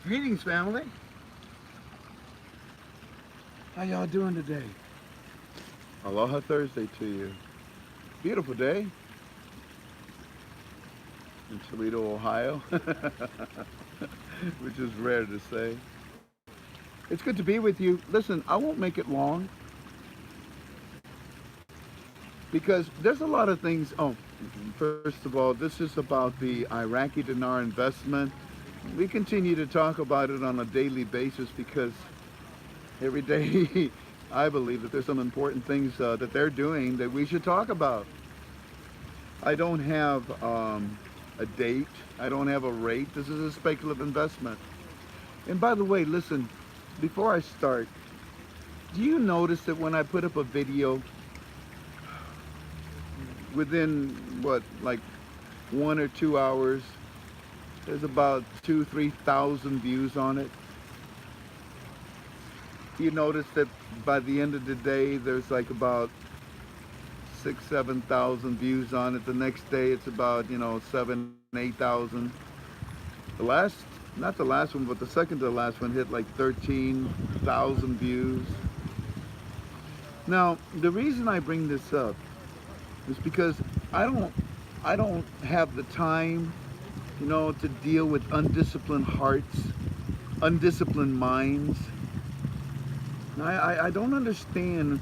Greetings, family. How y'all doing today? Aloha Thursday to you. Beautiful day in Toledo, Ohio, which is rare to say. It's good to be with you. Listen, I won't make it long because there's a lot of things. Oh, first of all, this is about the Iraqi dinar investment. We continue to talk about it on a daily basis because every day I believe that there's some important things that they're doing that we should talk about. I don't have a date. I don't have a rate. This is a speculative investment. And by the way, listen, before I start, do you notice that when I put up a video, within what, like 1 or 2 hours, there's about 3,000 views on it? You notice that by the end of the day, there's like about 7,000 views on it. The next day, it's about 7,000, 8,000. The last, not the last one, but the second to the last one hit like 13,000 views. Now, the reason I bring this up is because I don't have the time, to deal with undisciplined hearts, undisciplined minds. I don't understand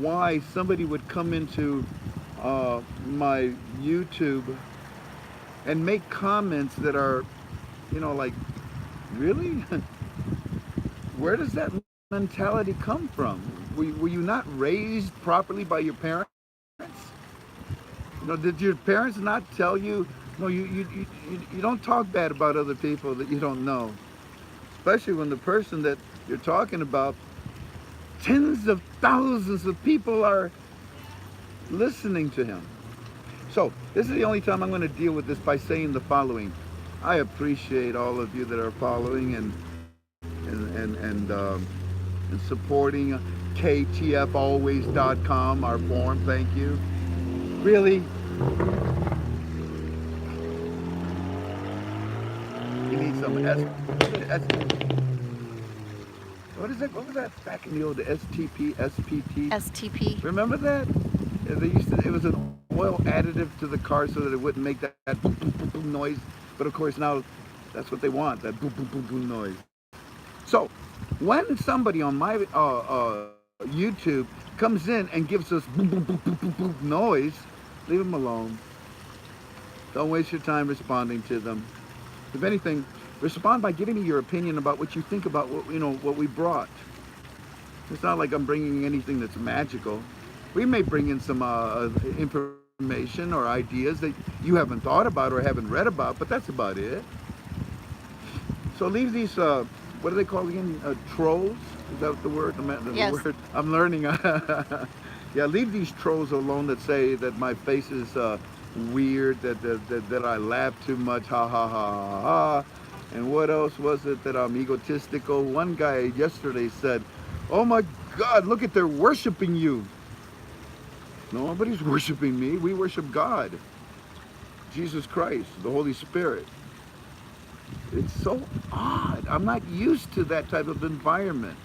why somebody would come into my YouTube and make comments that are, like, really? Where does that mentality come from? Were you not raised properly by your parents? Did your parents not tell you, no, you don't talk bad about other people that you don't know? Especially when the person that you're talking about, tens of thousands of people are listening to him. So this is the only time I'm going to deal with this by saying the following. I appreciate all of you that are following and supporting ktfalways.com, our forum. Thank you. Really, you need some what is it? What was that back in the old STP, SPT? STP. Remember that? Yeah, they used to. It was an oil additive to the car so that it wouldn't make that boom boom boom boom noise. But of course now, that's what they want, that boom boom boom boom noise. So, when somebody on my YouTube comes in and gives us boom boom boom boom boom boom noise, leave them alone. Don't waste your time responding to them. If anything, respond by giving me your opinion about what you think about what we brought. It's not like I'm bringing anything that's magical. We may bring in some information or ideas that you haven't thought about or haven't read about, but that's about it. So leave these, what are they called again? Trolls? Is that the word? Yes. Word I'm learning. Yeah, leave these trolls alone that say that my face is weird, that I laugh too much, ha ha ha ha ha. And what else was it, that I'm egotistical? One guy yesterday said, oh my God, look at, they're worshiping you. Nobody's worshiping me. We worship God, Jesus Christ, the Holy Spirit. It's so odd. I'm not used to that type of environment.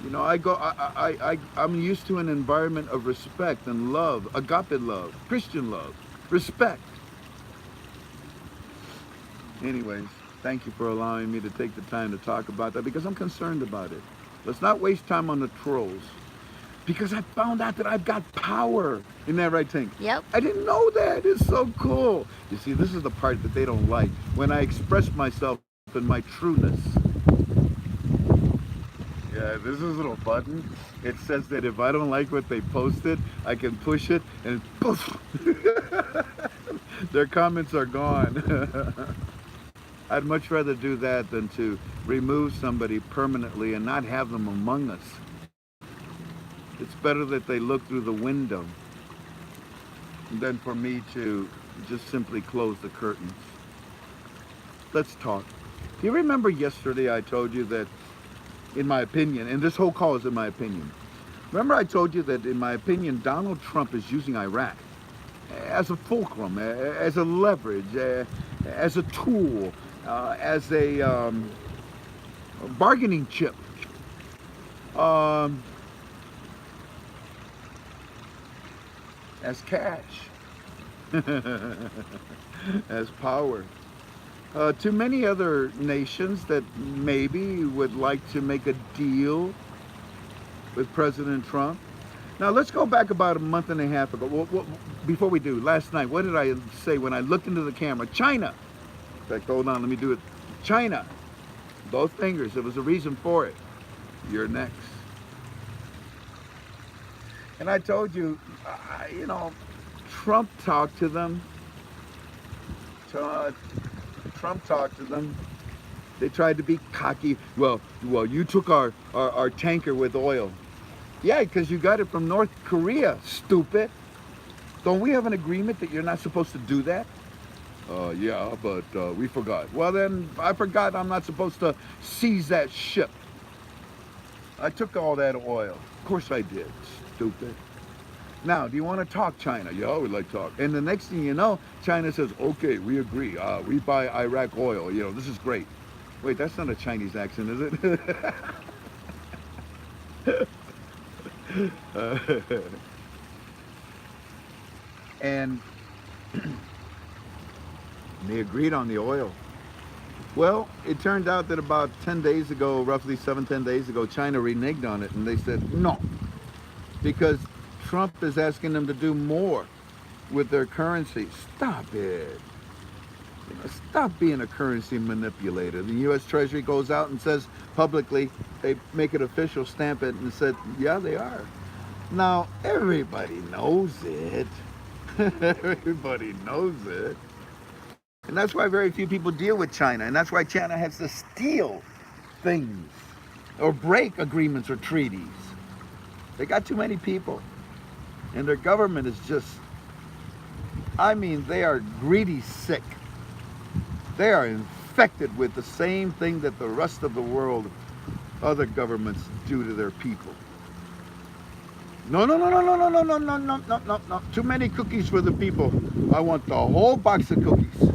I'm used to an environment of respect and love, agape love, Christian love, respect. Anyways, thank you for allowing me to take the time to talk about that because I'm concerned about it. Let's not waste time on the trolls. Because I found out that I've got power. Isn't that right, Tink? Yep. I didn't know that. It's so cool. You see, this is the part that they don't like. When I express myself in my trueness. Yeah, this is a little button. It says that if I don't like what they posted, I can push it and poof. Their comments are gone. I'd much rather do that than to remove somebody permanently and not have them among us. It's better that they look through the window than for me to just simply close the curtains. Let's talk. Do you remember yesterday I told you that, in my opinion, and this whole call is in my opinion, remember I told you that in my opinion Donald Trump is using Iraq as a fulcrum, as a leverage, as a tool as a bargaining chip, um, as cash, as power. To many other nations that maybe would like to make a deal with President Trump. Now let's go back about a month and a half ago. Before we do, last night, what did I say when I looked into the camera? China. In fact, hold on, let me do it. China. Both fingers. There was a reason for it. You're next. And I told you, you know, Trump talked to them. Trump talked to them. They tried to be cocky. Well, you took our tanker with oil. Yeah, because you got it from North Korea, stupid. Don't we have an agreement that you're not supposed to do that? Yeah, but we forgot. Well, then I forgot I'm not supposed to seize that ship. I took all that oil. Of course I did, stupid. Now, do you want to talk, China? Yeah, we'd like to talk. And the next thing you know, China says, okay, we agree. We buy Iraq oil. You know, this is great. Wait, that's not a Chinese accent, is it? And they agreed on the oil. Well, it turned out that about 10 days ago, roughly 7-10 days ago, China reneged on it and they said no, because Trump is asking them to do more with their currency. Stop it. You know, stop being a currency manipulator. The U.S. Treasury goes out and says publicly, they make it official, stamp it, and said, yeah, they are. Now, everybody knows it. Everybody knows it. And that's why very few people deal with China. And that's why China has to steal things or break agreements or treaties. They got too many people. And their government is just, I mean, they are greedy sick. They are infected with the same thing that the rest of the world, other governments do to their people. No, no, no, no, no, no, no, no, no, no, no, no, no. Too many cookies for the people. I want the whole box of cookies.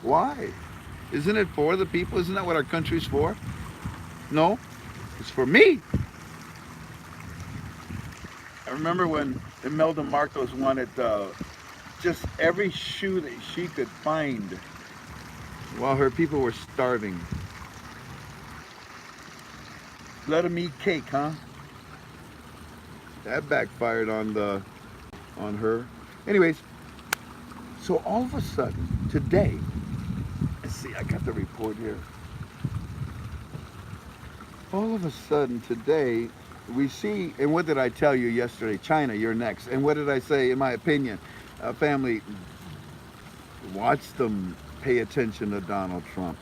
Why? Isn't it for the people? Isn't that what our country's for? No, it's for me. I remember when Imelda Marcos wanted just every shoe that she could find while her people were starving. Let them eat cake, huh? That backfired on her. Anyways, so all of a sudden today, let's see, I got the report here. All of a sudden today, we see, and what did I tell you yesterday? China, you're next. And what did I say? In my opinion, family, watch them pay attention to Donald Trump.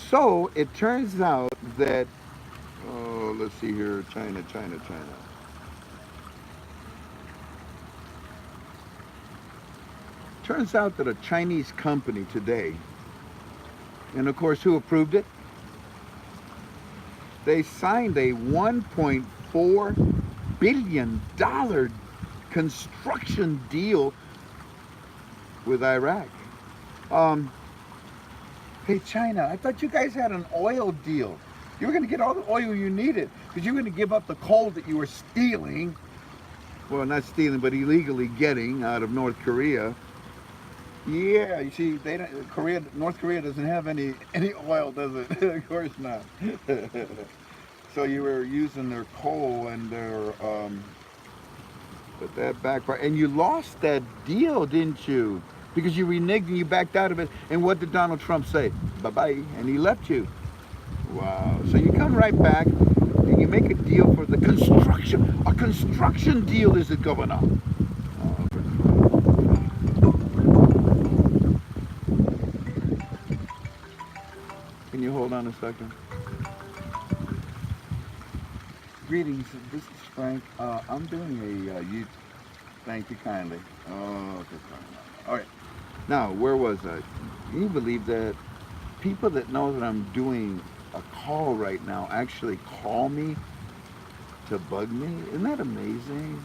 So it turns out that, oh, let's see here, China. Turns out that a Chinese company today, and of course, who approved it? They signed a $1.4 billion construction deal with Iraq. Hey, China, I thought you guys had an oil deal. You were going to get all the oil you needed because you were going to give up the coal that you were stealing. Well, not stealing, but illegally getting out of North Korea. Yeah, you see, North Korea doesn't have any oil, does it? Of course not. So you were using their coal and their, but that backfired. And you lost that deal, didn't you? Because you reneged and you backed out of it. And what did Donald Trump say? Bye-bye. And he left you. Wow. So you come right back and you make a deal for the construction. A construction deal is it, Governor? Can you hold on a second? Greetings, this is Frank. I'm doing a thank you kindly. Oh, okay, fine. All right. Now, where was I? Can you believe that people that know that I'm doing a call right now actually call me to bug me? Isn't that amazing?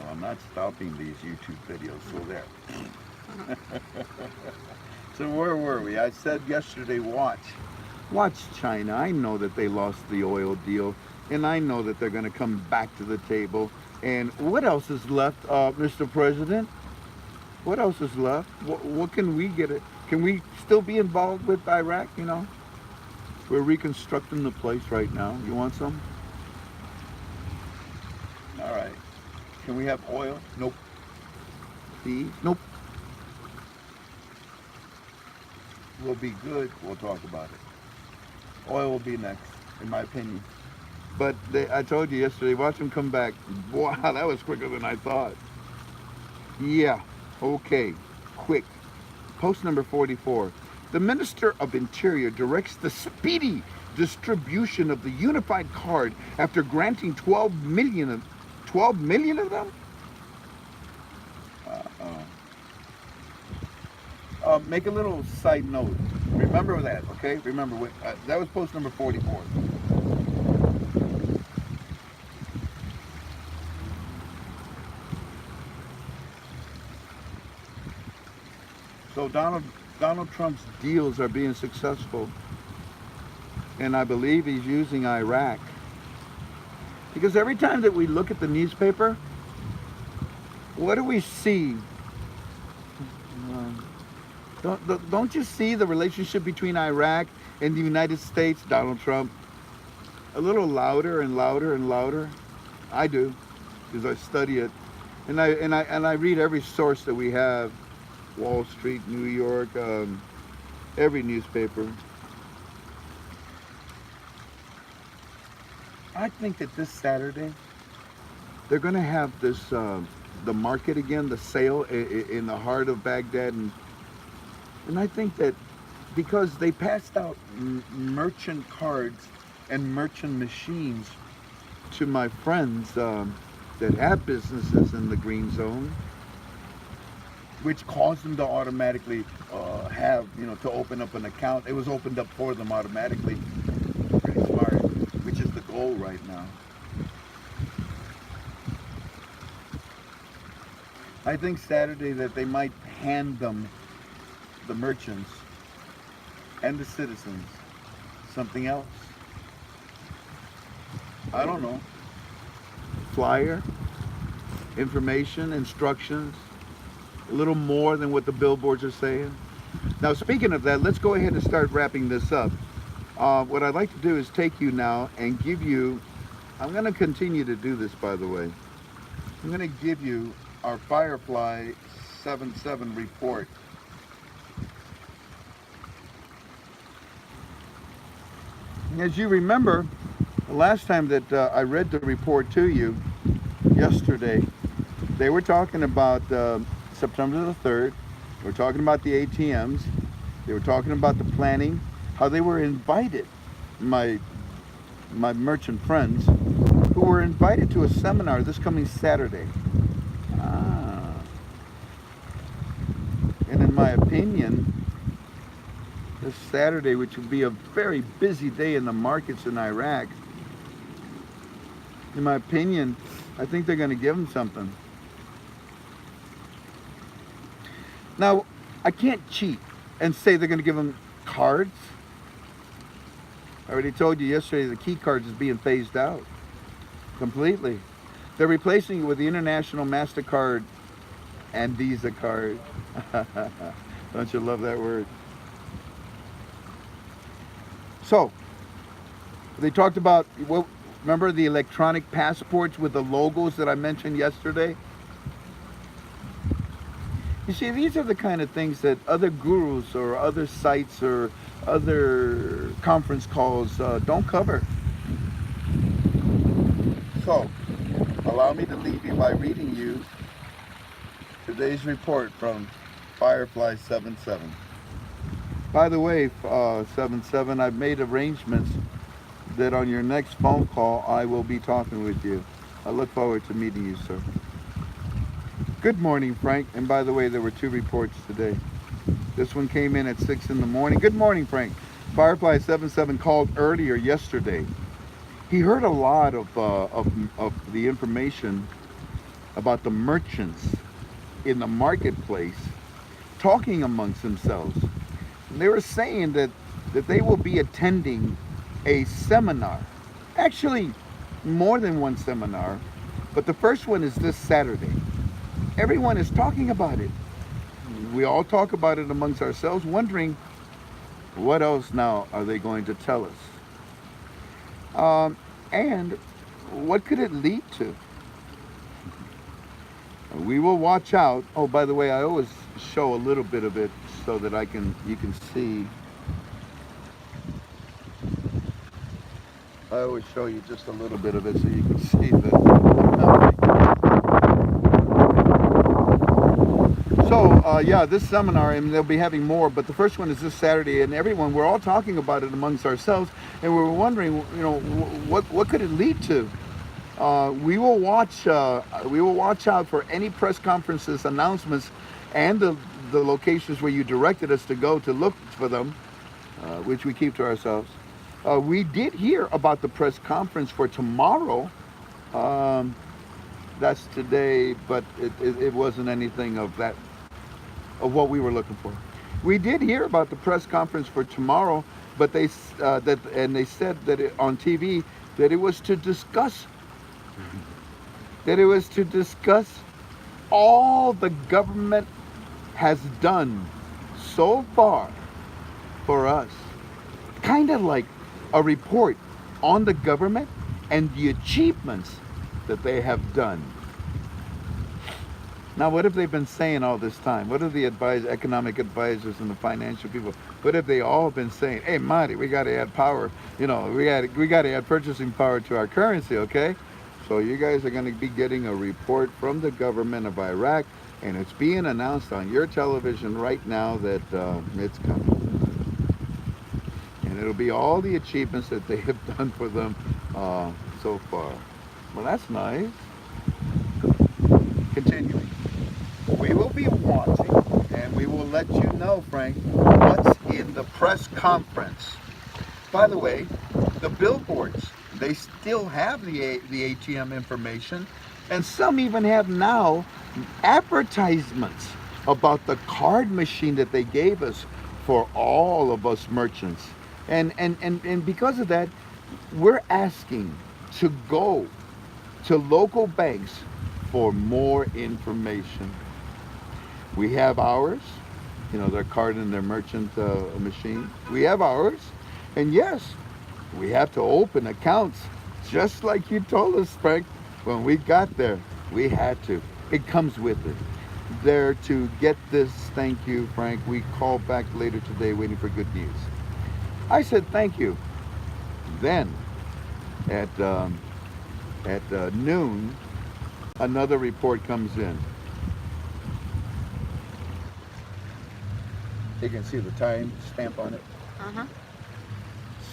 Oh, not stopping these YouTube videos. So there. So where were we? I said yesterday, watch China. I know that they lost the oil deal, and I know that they're going to come back to the table. And what else is left, Mr. President? What else is left? What can we get? Can we still be involved with Iraq? You know, we're reconstructing the place right now. You want some? All right. Can we have oil? Nope. Fees? Nope. We'll be good. We'll talk about it. Oil will be next, in my opinion. But I told you yesterday, watch them come back. Wow, that was quicker than I thought. Yeah, okay, quick. Post number 44. The Minister of Interior directs the speedy distribution of the unified card after granting 12 million of them? Make a little side note. Remember that, okay? Remember, what, that was post number 44. So Donald Trump's deals are being successful, and I believe he's using Iraq. Because every time that we look at the newspaper, what do we see? Don't you see the relationship between Iraq and the United States, Donald Trump? A little louder and louder and louder. I do, because I study it, and I read every source that we have. Wall Street, New York, every newspaper. I think that this Saturday they're going to have this the market again, the sale in the heart of Baghdad, and I think that because they passed out merchant cards and merchant machines to my friends that have businesses in the green zone, which caused them to automatically have, to open up an account. It was opened up for them automatically. Pretty smart, which is the goal right now. I think Saturday that they might hand them, the merchants and the citizens, something else. I don't know. Flyer, information, instructions. A little more than what the billboards are saying. Now, speaking of that, let's go ahead and start wrapping this up. What I'd like to do is take you now and give you, I'm going to continue to do this, by the way. I'm going to give you our Firefly 77 report. As you remember, the last time that I read the report to you yesterday, they were talking about September the 3rd. They were talking about the ATMs. They were talking about the planning, how they were invited, my merchant friends, who were invited to a seminar this coming Saturday. And in my opinion, this Saturday, which will be a very busy day in the markets in Iraq, in my opinion, I think they're going to give them something. Now, I can't cheat and say they're going to give them cards. I already told you yesterday the key cards is being phased out completely. They're replacing it with the International MasterCard and Visa card. Don't you love that word? So, they talked about, remember the electronic passports with the logos that I mentioned yesterday? You see, these are the kind of things that other gurus or other sites or other conference calls don't cover. So, allow me to leave you by reading you today's report from Firefly 77. By the way, 77, I've made arrangements that on your next phone call, I will be talking with you. I look forward to meeting you, sir. Good morning, Frank. And by the way, there were 2 reports today. This one came in at 6 in the morning. Good morning, Frank. Firefly 77 called earlier yesterday. He heard a lot of the information about the merchants in the marketplace talking amongst themselves. And they were saying that they will be attending a seminar. Actually, more than one seminar, but the first one is this Saturday. Everyone is talking about it. We all talk about it amongst ourselves, wondering what else now are they going to tell us? And what could it lead to? We will watch out. Oh, by the way, I always show a little bit of it so that you can see. I always show you just a little bit of it so you can see that. So, yeah, this seminar, and they'll be having more, but the first one is this Saturday, and we're all talking about it amongst ourselves, and we're wondering, what could it lead to? We will watch out for any press conferences, announcements, and the locations where you directed us to go to look for them, which we keep to ourselves. We did hear about the press conference for tomorrow. That's today, but it wasn't anything of what we were looking for. We did hear about the press conference for tomorrow, but they said that on TV that it was to discuss all the government has done so far for us. Kind of like a report on the government and the achievements that they have done. Now, what have they been saying all this time? What have the economic advisors and the financial people, what have they all been saying? Hey, Marty, we got to add power. We got to add purchasing power to our currency, okay? So you guys are going to be getting a report from the government of Iraq, and it's being announced on your television right now that it's coming. And it'll be all the achievements that they have done for them so far. Well, that's nice. Continuing. We will be watching, and we will let you know, Frank, what's in the press conference. By the way, the billboards, they still have the ATM information, and some even have now advertisements about the card machine that they gave us for all of us merchants. And because of that, we're asking to go to local banks for more information. We have ours, their card and their merchant machine. We have ours, and yes, we have to open accounts, just like you told us, Frank. When we got there, we had to. It comes with it. There to get this, thank you, Frank. We call back later today waiting for good news. I said thank you. Then, at noon, another report comes in. You can see the time stamp on it. Uh-huh.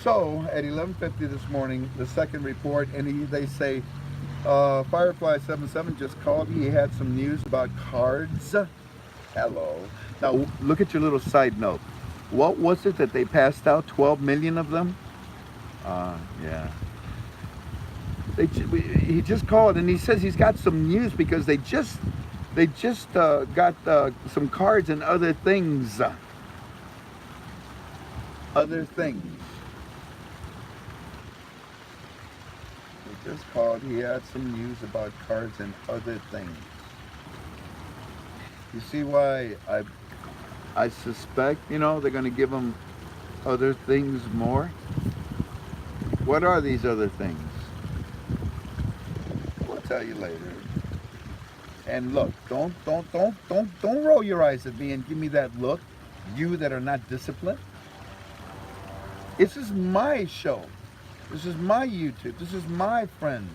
So at 11:50 this morning, the second report, and they say, Firefly 77 just called. He had some news about cards. Hello. Now look at your little side note. What was it that they passed out? 12 million of them? Yeah. He just called, and he says he's got some news because they just got some cards and other things. Other things. He just called. He had some news about cards and other things. You see why I suspect, they're going to give them other things more? What are these other things? We'll tell you later. And look, don't roll your eyes at me and give me that look. You that are not disciplined. This is my show. This is my YouTube. This is my friends.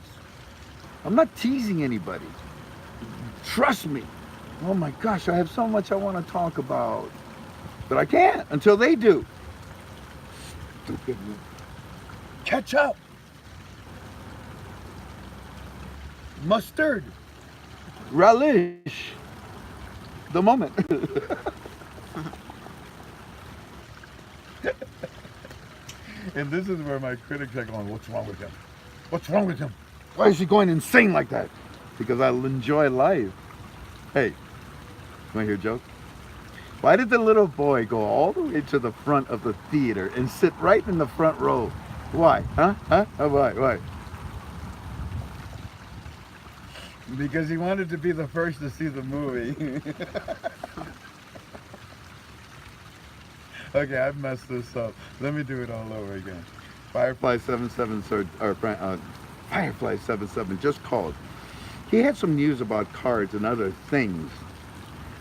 I'm not teasing anybody. Trust me. Oh my gosh, I have so much I want to talk about. But I can't until they do. Stupid. Catch up. Mustard. Relish the moment. And this is where my critics are going, what's wrong with him? What's wrong with him? Why is he going insane like that? because I'll enjoy life. Hey, you want to hear a joke? Why did the little boy go all the way to the front of the theater and sit right in the front row? Why? Huh? Huh? Why? Because he wanted to be the first to see the movie. Okay, I've messed this up. Let me do it all over again. Firefly 77 Firefly 77 just called. He had some news about cards and other things.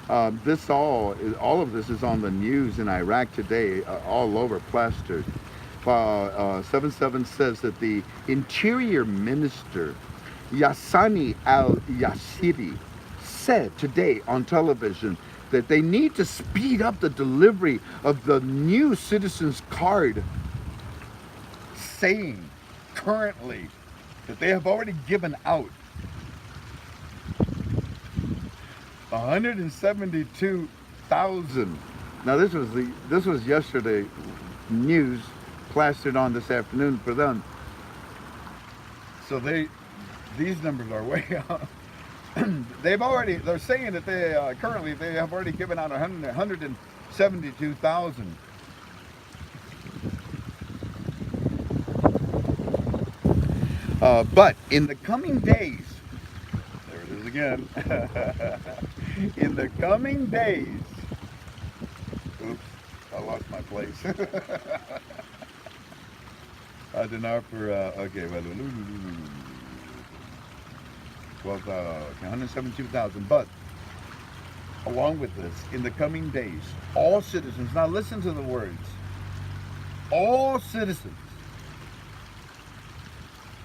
All of this is on the news in Iraq today, all over, plastered. 77 says that the Interior Minister Yassani al-Yassiri said today on television that they need to speed up the delivery of the new citizens card, saying currently that they have already given out 172,000. Now this was yesterday news plastered on this afternoon for them. So these numbers are way out. They're saying that currently they have already given out 172,000. But in the coming days, there it is again. In the coming days, oops, I lost my place. Dinar for okay, well, 172,000. But along with this, in the coming days, all citizens, now listen to the words, all citizens,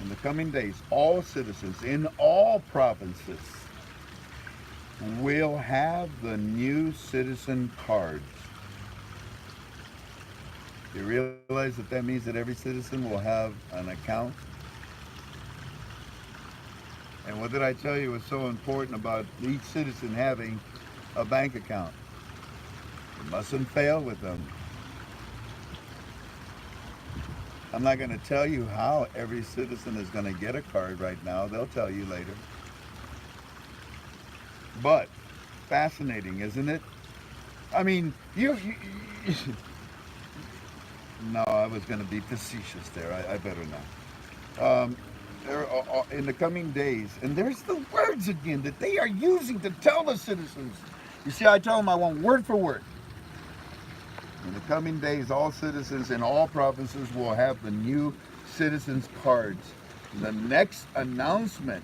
in the coming days, all citizens in all provinces will have the new citizen cards. You realize that means that every citizen will have an account? And what did I tell you was so important about each citizen having a bank account? You mustn't fail with them. I'm not going to tell you how every citizen is going to get a card right now. They'll tell you later. But fascinating, isn't it? I mean, no, I was going to be facetious there. I better not. In the coming days, and there's the words again that they are using to tell the citizens. You see, I tell them I want word for word. In the coming days, all citizens in all provinces will have the new citizens cards. The next announcement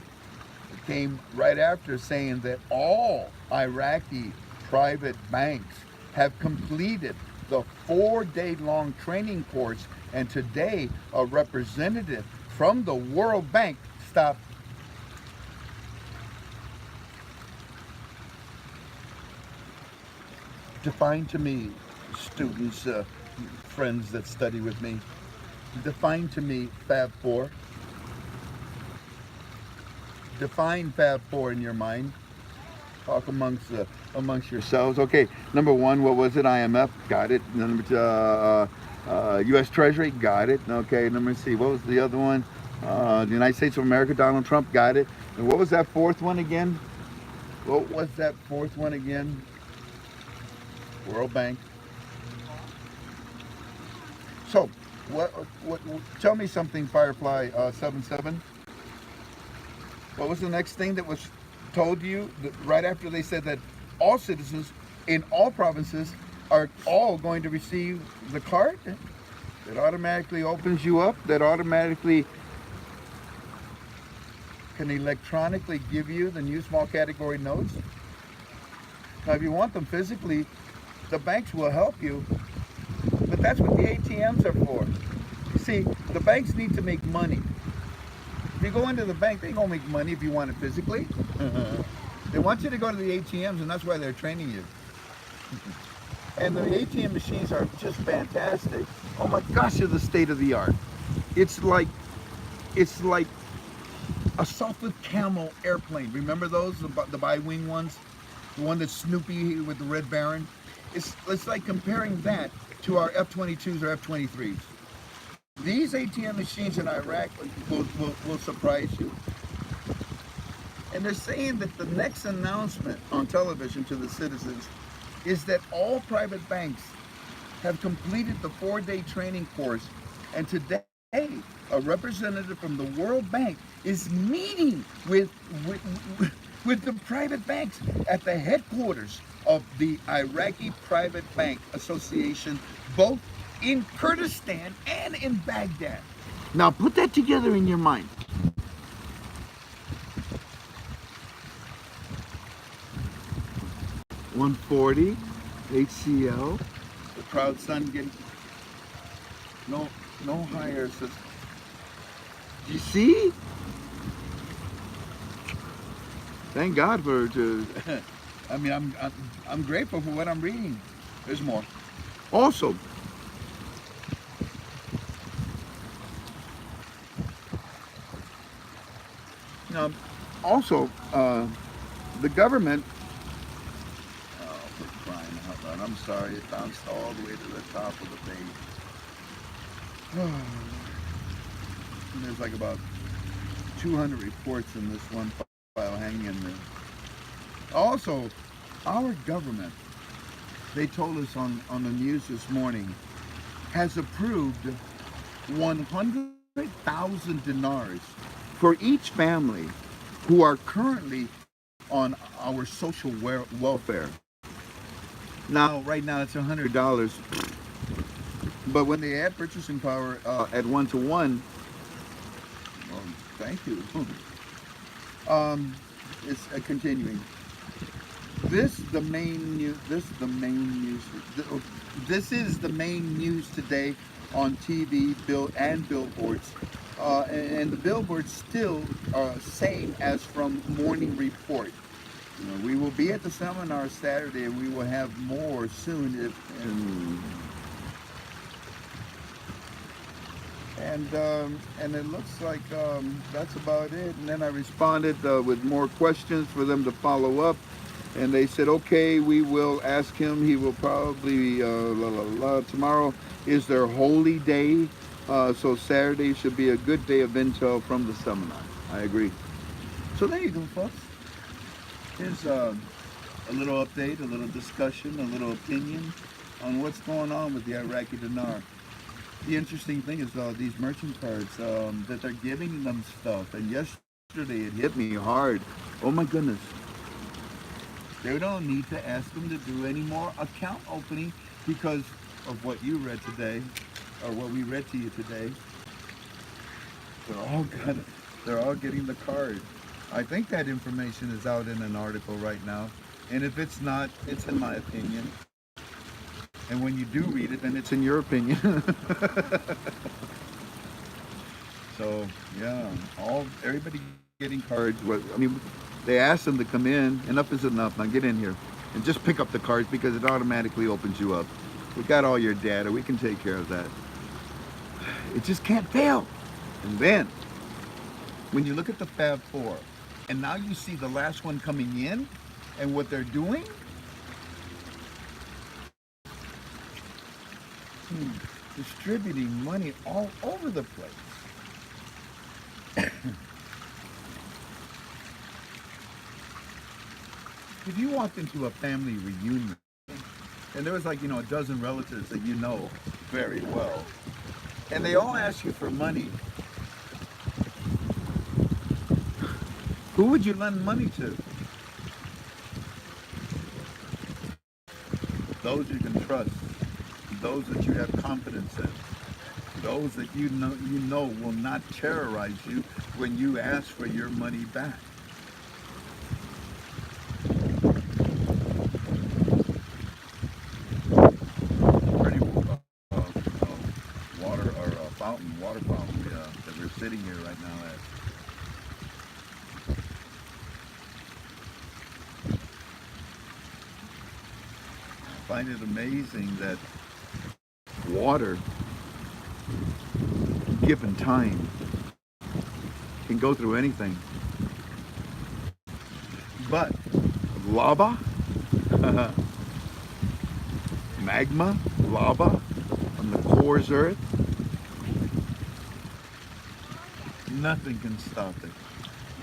came right after saying that all Iraqi private banks have completed the 4-day-long training course, and today a representative from the World Bank stopped. Define to me, students, friends that study with me, define to me Fab 4. Define Fab 4 in your mind. Talk amongst yourselves. Okay, number one, what was it? IMF, got it. Number two, U.S. Treasury, got it. Okay, number C, what was the other one? The United States of America, Donald Trump, got it. And what was that fourth one again? What was that fourth one again? World Bank. So, what tell me something, Firefly 77. What was the next thing that was told you right after they said that all citizens in all provinces are all going to receive the card that automatically opens you up, that automatically can electronically give you the new small category notes? Now, if you want them physically, the banks will help you, but that's what the ATMs are for. You see, the banks need to make money. If you go into the bank, they ain't gonna make money if you want it physically. They want you to go to the ATMs, and that's why they're training you. And the ATM machines are just fantastic. Oh my gosh, they're the state of the art. It's like a Suffolk Camel airplane. Remember those, the bi-wing ones? The one that's Snoopy with the Red Baron? It's like comparing that to our F-22s or F-23s. These ATM machines in Iraq will surprise you. And they're saying that the next announcement on television to the citizens is that all private banks have completed the 4-day training course, and today a representative from the World Bank is meeting with the private banks at the headquarters of the Iraqi Private Bank Association, both in Kurdistan and in Baghdad. Now put that together in your mind. 140 HCL. The proud son getting no higher. So, you see? Thank God for I mean, I'm grateful for what I'm reading. There's more. Also, um, also, the government. Oh, for crying out loud! I'm sorry, it bounced all the way to the top of the page. There's like about 200 reports in this one file hanging in there. Also, our government, they told us on the news this morning, has approved 100,000 dinars for each family who are currently on our social welfare. Now, right now, it's $100, but when they add purchasing power at 1-to-1, well, thank you. It's continuing. This is the main news today on TV, and billboards. And the billboards still same as from Morning Report. We will be at the seminar Saturday, and we will have more soon. And it looks like that's about it. And then I responded with more questions for them to follow up. And they said, okay, we will ask him. He will probably, tomorrow is their holy day. So Saturday should be a good day of intel from the seminar. I agree. So there you go, folks. Here's a little update, a little discussion, a little opinion on what's going on with the Iraqi dinar. The interesting thing is these merchant cards that they're giving them stuff. And yesterday it hit me hard. Oh my goodness. They don't need to ask them to do any more account opening because of what you read today, or what we read to you today. They're all getting the card. I think that information is out in an article right now. And if it's not, it's in my opinion. And when you do read it, then it's in your opinion. So yeah, everybody getting cards. I mean, they asked them to come in. Enough is enough. Now get in here and just pick up the cards because it automatically opens you up. We got all your data. We can take care of that. It just can't fail. And then when you look at the Fab Four, and now you see the last one coming in, and what they're doing. Distributing money all over the place. If you walked into a family reunion and there was like, a dozen relatives that you know very well, and they all ask you for money, who would you lend money to? Those you can trust, those that you have confidence in, those that you know will not terrorize you when you ask for your money back. Water fountain that we're sitting here right now at. I find it amazing that water, given time, can go through anything. But lava, magma, lava from the core's earth, nothing can stop it.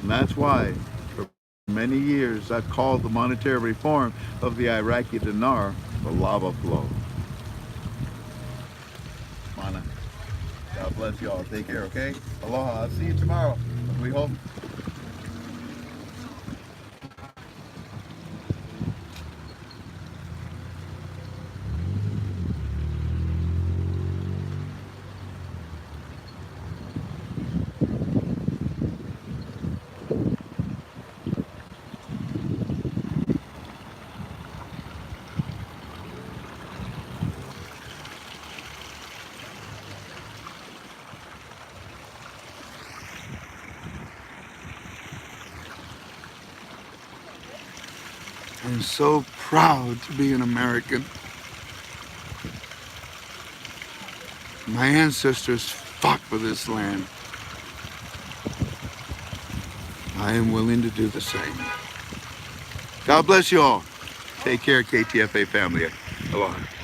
And that's why many years, I've called the monetary reform of the Iraqi dinar the lava flow. Mana, God bless y'all. Take care, okay? Aloha. I'll see you tomorrow. We hope. I'm so proud to be an American. My ancestors fought for this land. I am willing to do the same. God bless you all. Take care, KTFA family. Aloha.